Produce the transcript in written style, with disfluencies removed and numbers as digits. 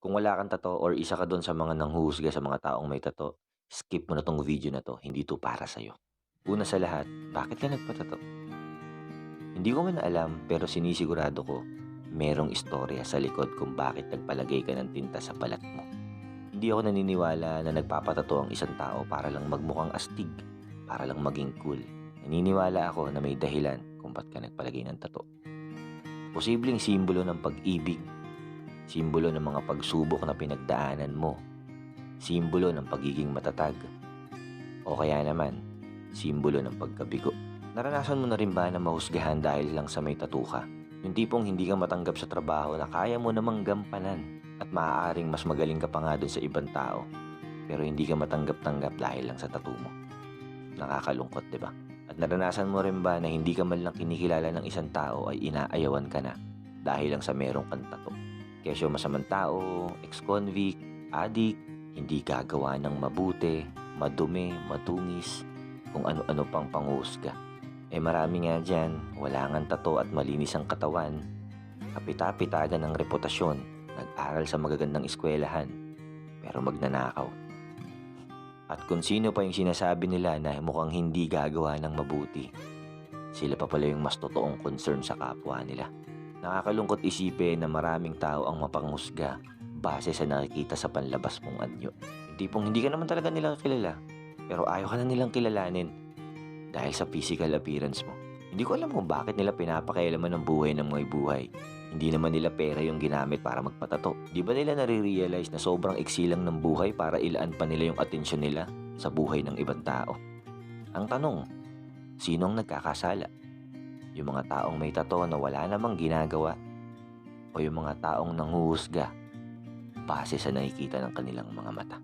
Kung wala kang tattoo or isa ka dun sa mga nanghuhusga sa mga taong may tattoo, skip mo na 'tong video na 'to, hindi 'to para sa'yo. Una sa lahat, bakit ka nagpa-tattoo? Hindi ko man alam pero sinisigurado ko merong istorya sa likod kung bakit nagpalagay ka ng tinta sa balat mo. Hindi ako naniniwala na nagpapatato ang isang tao para lang magmukhang astig, para lang maging cool. Naniniwala ako na may dahilan kung ba't ka nagpalagay ng tato. Posibleng simbolo ng pag-ibig, simbolo ng mga pagsubok na pinagdaanan mo, simbolo ng pagiging matatag, o kaya naman, simbolo ng pagkabigo. Naranasan mo na rin ba na mahusgahan dahil lang sa may tattoo ka? Yung tipong hindi ka matanggap sa trabaho na kaya mo namang gampanan at maaaring mas magaling ka pa nga dun sa ibang tao, pero hindi ka matanggap-tanggap dahil lang sa tattoo mo. Nakakalungkot, di ba? At naranasan mo rin ba na hindi ka man lang kinikilala ng isang tao ay inaayawan ka na dahil lang sa merong kang tattoo? Kesyo masamang tao, ex-convict, addict, hindi gagawa ng mabuti, madumi, matungis, kung ano-ano pang panghusga. Marami nga dyan, wala ngang tattoo at malinis ang katawan, kapita-pitagan ng reputasyon, nag-aral sa magagandang eskwelahan, pero magnanakaw. At kung sino pa yung sinasabi nila na mukhang hindi gagawa ng mabuti, sila pa pala yung mas totoong concern sa kapwa nila. Nakakalungkot isipin na maraming tao ang mapanghusga base sa nakikita sa panlabas mong anyo. Yung tipong hindi ka naman talaga nilang kilala, pero ayaw ka na nilang kilalanin dahil sa physical appearance mo. Hindi ko alam kung bakit nila pinapakialaman ng buhay ng mga buhay. Hindi naman nila pera yung ginamit para magpatato. Di ba nila nare-realize na sobrang iksi lang ng buhay para ilaan pa nila yung atensyon nila sa buhay ng ibang tao? Ang tanong, sino ang nagkakasala? Yung mga taong may tato na wala namang ginagawa o yung mga taong nanghuhusga base sa nakikita ng kanilang mga mata?